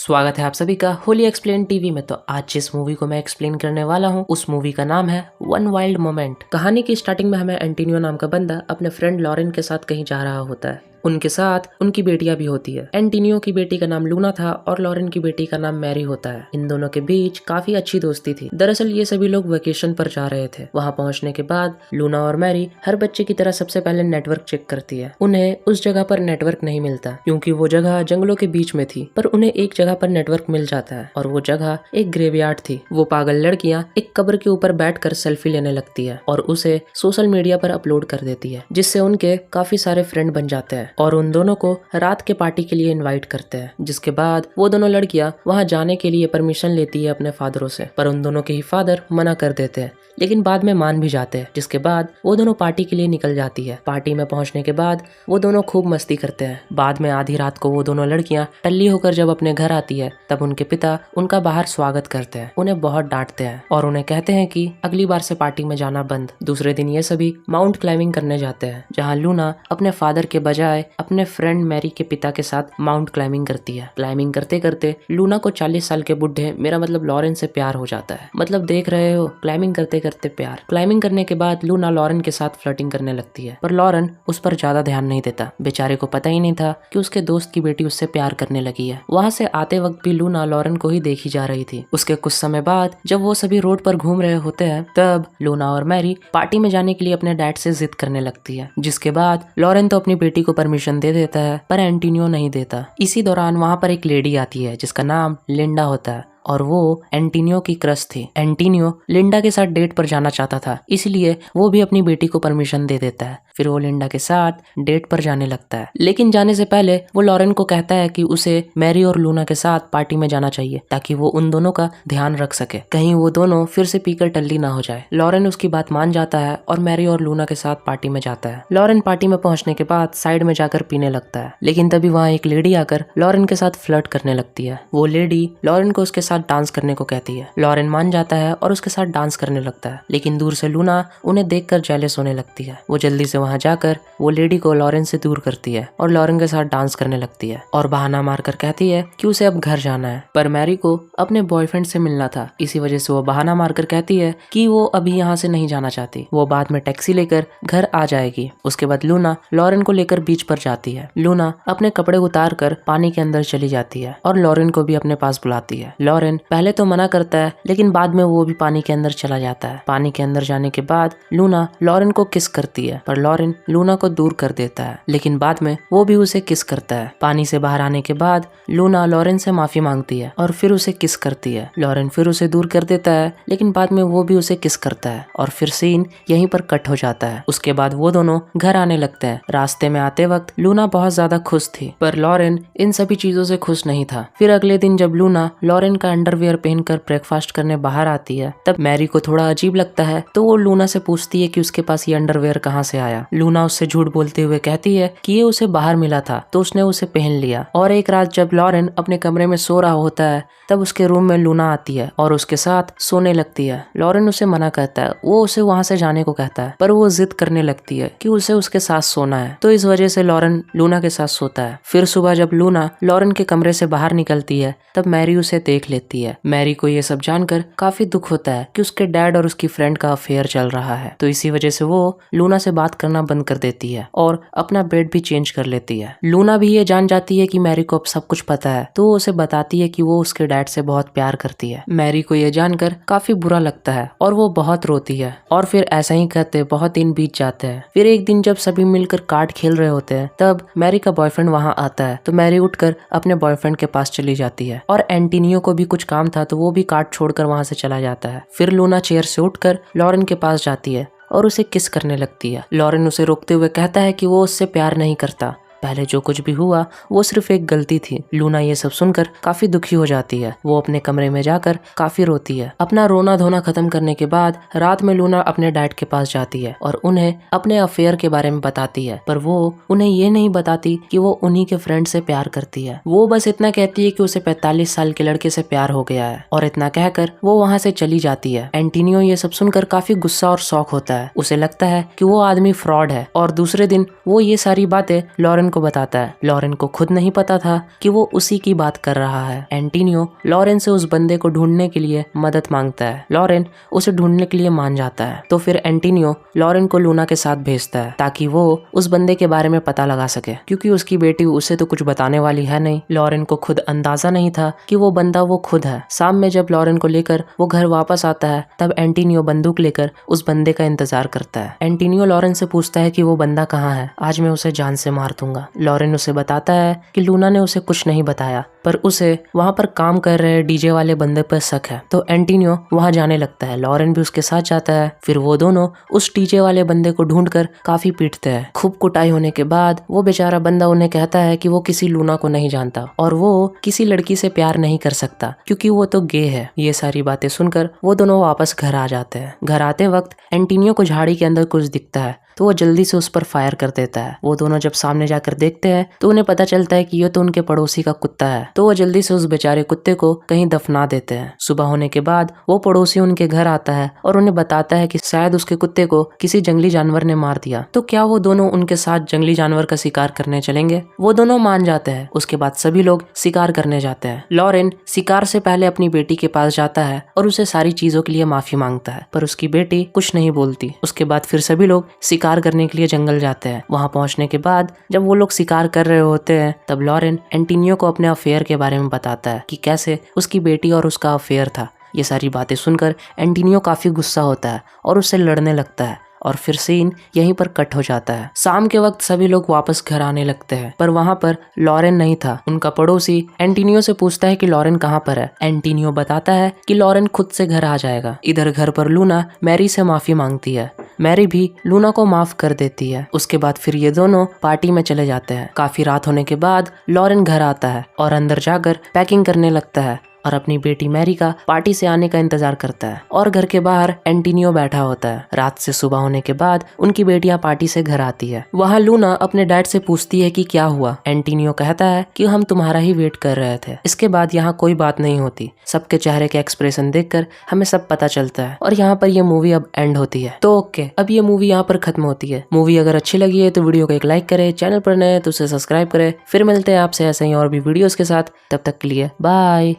स्वागत है आप सभी का होली एक्सप्लेन टीवी में। तो आज जिस मूवी को मैं एक्सप्लेन करने वाला हूँ उस मूवी का नाम है वन वाइल्ड मोमेंट। कहानी की स्टार्टिंग में हमें एंटीनियो नाम का बंदा अपने फ्रेंड लॉरेन के साथ कहीं जा रहा होता है। उनके साथ उनकी बेटियां भी होती है। एंटीनियो की बेटी का नाम लूना था और लॉरेन की बेटी का नाम मैरी होता है। इन दोनों के बीच काफी अच्छी दोस्ती थी। दरअसल ये सभी लोग वेकेशन पर जा रहे थे। वहां पहुंचने के बाद लूना और मैरी हर बच्चे की तरह सबसे पहले नेटवर्क चेक करती है। उन्हें उस जगह पर नेटवर्क नहीं मिलता क्योंकि वो जगह जंगलों के बीच में थी, पर उन्हें एक जगह पर नेटवर्क मिल जाता है और वो जगह एक ग्रेवयार्ड थी। वो पागल लड़कियां एक कब्र के ऊपर बैठकर सेल्फी लेने लगती है और उसे सोशल मीडिया पर अपलोड कर देती है, जिससे उनके काफी सारे फ्रेंड बन जाते हैं और उन दोनों को रात के पार्टी के लिए इनवाइट करते हैं। जिसके बाद वो दोनों लड़कियां वहां जाने के लिए परमिशन लेती है अपने फादरों से, पर उन दोनों के ही फादर मना कर देते हैं, लेकिन बाद में मान भी जाते हैं। जिसके बाद वो दोनों पार्टी के लिए निकल जाती है। पार्टी में पहुंचने के बाद वो दोनों खूब मस्ती करते हैं। बाद में आधी रात को वो दोनों लड़कियां टल्ली होकर जब अपने घर आती है तब उनके पिता उनका बाहर स्वागत करते हैं, उन्हें बहुत डांटते हैं और उन्हें कहते हैं कि अगली बार से पार्टी में जाना बंद। दूसरे दिन ये सभी माउंट क्लाइंबिंग करने जाते हैं, जहाँ लूना अपने फादर के बजाय अपने फ्रेंड मैरी के पिता के साथ माउंट क्लाइंबिंग करती है। क्लाइंबिंग करते करते लूना को 40 साल के बुढ़े मेरा मतलब लॉरेन से प्यार हो जाता है। मतलब देख रहे हो, क्लाइंबिंग करते करते प्यार। क्लाइंबिंग करने के बाद लूना लॉरेन के साथ फ्लर्टिंग करने लगती है, पर लॉरेन उस पर ज्यादा ध्यान नहीं देता। बेचारे को पता ही नहीं था कि उसके दोस्त की बेटी उससे प्यार करने लगी है। वहाँ से आते वक्त भी लूना लॉरेन को ही देखी जा रही थी। उसके कुछ समय बाद जब वो सभी रोड पर घूम रहे होते हैं तब लूना और मैरी पार्टी में जाने के लिए अपने डैड से जिद करने लगती है। जिसके बाद लॉरेन तो अपनी बेटी को परमिशन दे देता है, पर एंटीनियो नहीं देता। इसी दौरान वहाँ पर एक लेडी आती है जिसका नाम लिंडा होता है और वो एंटीनियो की क्रश थी। एंटीनियो लिंडा के साथ डेट पर जाना चाहता था, इसलिए वो भी अपनी बेटी को परमिशन दे देता है। फिर वो लिंडा के साथ डेट पर जाने लगता है, लेकिन जाने से पहले वो लॉरेन को कहता है कि उसे मैरी और लूना के साथ पार्टी में जाना चाहिए ताकि वो उन दोनों का ध्यान रख सके, कहीं वो दोनों फिर से पीकर टल्ली ना हो जाए। लॉरेन उसकी बात मान जाता है और मैरी और लूना के साथ पार्टी में जाता है। लॉरेन पार्टी में पहुंचने के बाद साइड में जाकर पीने लगता है, लेकिन तभी वहाँ एक लेडी आकर लॉरेन के साथ फ्लर्ट करने लगती है। वो लेडी लॉरेन को उसके साथ डांस करने को कहती है। लॉरेन मान जाता है और उसके साथ डांस करने लगता है, लेकिन दूर से लूना उन्हें देखकर जेलस होने लगती है। वो जल्दी से वहां जाकर वो लेडी को लॉरेन से दूर करती है और लॉरेन के साथ डांस करने लगती है और बहाना मारकर कहती है कि उसे अब घर जाना है, पर मैरी को अपने बॉयफ्रेंड से मिलना था। इसी वजह से वो बहाना मारकर कहती है कि वो अभी यहाँ से नहीं जाना चाहती, वो बाद में टैक्सी लेकर घर आ जाएगी। उसके बाद लूना लॉरेन को लेकर बीच पर जाती है। लूना अपने कपड़े उतार कर पानी के अंदर चली जाती है और लॉरेन को भी अपने पास बुलाती है। लॉरेन पहले तो मना करता है, लेकिन बाद में वो भी पानी के अंदर चला जाता है। पानी के अंदर जाने के बाद लूना लॉरेन को किस करती है, पर लॉरेन लूना को दूर कर देता है, लेकिन बाद में वो भी उसे किस करता है। पानी से बाहर आने के बाद लूना लॉरेन से माफी मांगती है और फिर उसे किस करती है। लॉरेन फिर उसे दूर कर देता है, लेकिन बाद में वो भी उसे किस करता है और फिर सीन यहीं पर कट हो जाता है। उसके बाद वो दोनों घर आने लगते हैं। रास्ते में आते वक्त लूना बहुत ज्यादा खुश थी, पर लॉरेन इन सभी चीजों से खुश नहीं था। फिर अगले दिन जब लूना लॉरेन का अंडरवियर पहनकर ब्रेकफास्ट करने बाहर आती है तब मैरी को थोड़ा अजीब लगता है, तो वो लूना से पूछती है कि उसके पास ये अंडरवियर कहाँ से आया। लूना उससे झूठ बोलते हुए कहती है कि ये उसे बाहर मिला था तो उसने उसे पहन लिया। और एक रात जब लॉरेन अपने कमरे में सो रहा होता है तब उसके रूम में लूना आती है और उसके साथ सोने लगती है। लॉरेन उसे मना करता है, वो उसे वहां से जाने को कहता है, पर वो जिद करने लगती है कि उसे उसके साथ सोना है, तो इस वजह से लॉरेन लूना के साथ सोता है। फिर सुबह जब लूना लॉरेन के कमरे से बाहर निकलती है तब मैरी उसे देख लेती है। मैरी को ये सब जानकर काफी दुख होता है कि उसके डैड और उसकी फ्रेंड का अफेयर चल रहा है, तो इसी वजह से वो लूना से बात करना बंद कर देती है और अपना बेड भी चेंज कर लेती है। लूना भी ये जान जाती है कि मैरी को अब सब कुछ पता है, तो वो उसे बताती है कि वो उसके डैड से बहुत प्यार करती है। मैरी को ये जानकर काफी बुरा लगता है और वो बहुत रोती है और फिर ऐसा ही कहते बहुत दिन बीत जाते हैं। फिर एक दिन जब सभी मिलकर कार्ड खेल रहे होते हैं तब मैरी का बॉयफ्रेंड वहाँ आता है, तो मैरी उठकर अपने बॉयफ्रेंड के पास चली जाती है और एंटीनियो को भी कुछ काम था तो वो भी कार्ड छोड़कर वहाँ से चला जाता है। फिर लूना चेयर से उठकर लॉरेन के पास जाती है और उसे किस करने लगती है। लॉरेन उसे रोकते हुए कहता है कि वो उससे प्यार नहीं करता, पहले जो कुछ भी हुआ वो सिर्फ एक गलती थी। लूना ये सब सुनकर काफी दुखी हो जाती है। वो अपने कमरे में जाकर काफी रोती है। अपना रोना धोना खत्म करने के बाद रात में लूना अपने डैड के पास जाती है और उन्हें अपने अफेयर के बारे में बताती है, पर वो उन्हें ये नहीं बताती कि वो उन्हीं के फ्रेंड से प्यार करती है। वो बस इतना कहती है कि उसे 45 साल के लड़के से प्यार हो गया है और इतना कहकर वो वहाँ से चली जाती है। एंटीनियो ये सब सुनकर काफी गुस्सा और शौक होता है। उसे लगता है कि वो आदमी फ्रॉड है और दूसरे दिन वो ये सारी बातें लॉरेन लॉरेन को बताता है। लॉरेन को खुद नहीं पता था कि वो उसी की बात कर रहा है। एंटोनियो लॉरेन से उस बंदे को ढूंढने के लिए मदद मांगता है। लॉरेन उसे ढूंढने के लिए मान जाता है। तो फिर एंटोनियो लॉरेन को लूना के साथ भेजता है ताकि वो उस बंदे के बारे में पता लगा सके, क्योंकि उसकी बेटी उसे तो कुछ बताने वाली है नहीं। लॉरेन को खुद अंदाजा नहीं था कि वो बंदा वो खुद है। शाम में जब लॉरेन को लेकर वो घर वापस आता है तब एंटोनियो बंदूक लेकर उस बंदे का इंतजार करता है। एंटोनियो लॉरेन से पूछता है कि वो बंदा कहाँ है, आज मैं उसे जान से मार दूंगा। लॉरेन उसे बताता है कि लूना ने उसे कुछ नहीं बताया, पर उसे वहाँ पर काम कर रहे डीजे वाले बंदे पर शक है। तो एंटोनियो वहाँ जाने लगता है। लॉरेन भी उसके साथ जाता है। फिर वो दोनों उस डीजे वाले बंदे को ढूंढकर काफी पीटते हैं। खूब कुटाई होने के बाद वो बेचारा बंदा उन्हें कहता है कि वो किसी लूना को नहीं जानता और वो किसी लड़की से प्यार नहीं कर सकता क्योंकि वो तो गे है। ये सारी बातें सुनकर वो दोनों वापस घर आ जाते हैं। घर आते वक्त एंटोनियो को झाड़ी के अंदर कुछ दिखता है तो वो जल्दी से उस पर फायर कर देता है। वो दोनों जब सामने जाकर देखते हैं तो उन्हें पता चलता है कि ये तो उनके पड़ोसी का कुत्ता है। तो वो जल्दी से उस बेचारे कुत्ते को कहीं दफना देते हैं। सुबह होने के बाद वो पड़ोसी उनके घर आता है और उन्हें बताता है कि शायद उसके कुत्ते को किसी जंगली जानवर ने मार दिया। तो क्या वो दोनों उनके साथ जंगली जानवर का शिकार करने चलेंगे? वो दोनों मान जाते हैं। उसके बाद सभी लोग शिकार करने जाते हैं। लॉरेन शिकार से पहले अपनी बेटी के पास जाता है और उसे सारी चीजों के लिए माफी मांगता है, पर उसकी बेटी कुछ नहीं बोलती। उसके बाद फिर सभी लोग शिकार करने के लिए जंगल जाते हैं। वहां पहुंचने के बाद जब वो लोग शिकार कर रहे होते हैं तब लॉरेन एंटोनियो को अपने अफेयर के बारे में बताता है कि कैसे उसकी बेटी और उसका अफेयर था। ये सारी बातें सुनकर एंटोनियो काफी गुस्सा होता है और उससे लड़ने लगता है और फिर सीन यहीं पर कट हो जाता है। शाम के वक्त सभी लोग वापस घर आने लगते हैं, पर वहाँ पर लॉरेन नहीं था। उनका पड़ोसी एंटोनियो से पूछता है कि लॉरेन कहाँ पर है। एंटोनियो बताता है कि लॉरेन खुद से घर आ जाएगा। इधर घर पर लूना मैरी से माफी मांगती है। मैरी भी लूना को माफ कर देती है। उसके बाद फिर ये दोनों पार्टी में चले जाते हैं। काफी रात होने के बाद लॉरेन घर आता है और अंदर जाकर पैकिंग करने लगता है और अपनी बेटी मैरी का पार्टी से आने का इंतजार करता है। और घर के बाहर एंटोनियो बैठा होता है। रात से सुबह होने के बाद उनकी बेटियां पार्टी से घर आती है। वहाँ लूना अपने डैड से पूछती है कि क्या हुआ। एंटोनियो कहता है कि हम तुम्हारा ही वेट कर रहे थे। इसके बाद यहाँ कोई बात नहीं होती। सबके चेहरे के एक्सप्रेशन देखकर हमें सब पता चलता है और यहाँ पर ये मूवी अब एंड होती है। तो ओके, अब ये मूवी यहाँ पर खत्म होती है। मूवी अगर अच्छी लगी है तो वीडियो को एक लाइक करे, चैनल पर नए तो उसे सब्सक्राइब करे। फिर मिलते हैं आपसे ऐसे ही और भी वीडियोस के साथ। तब तक के लिए बाय।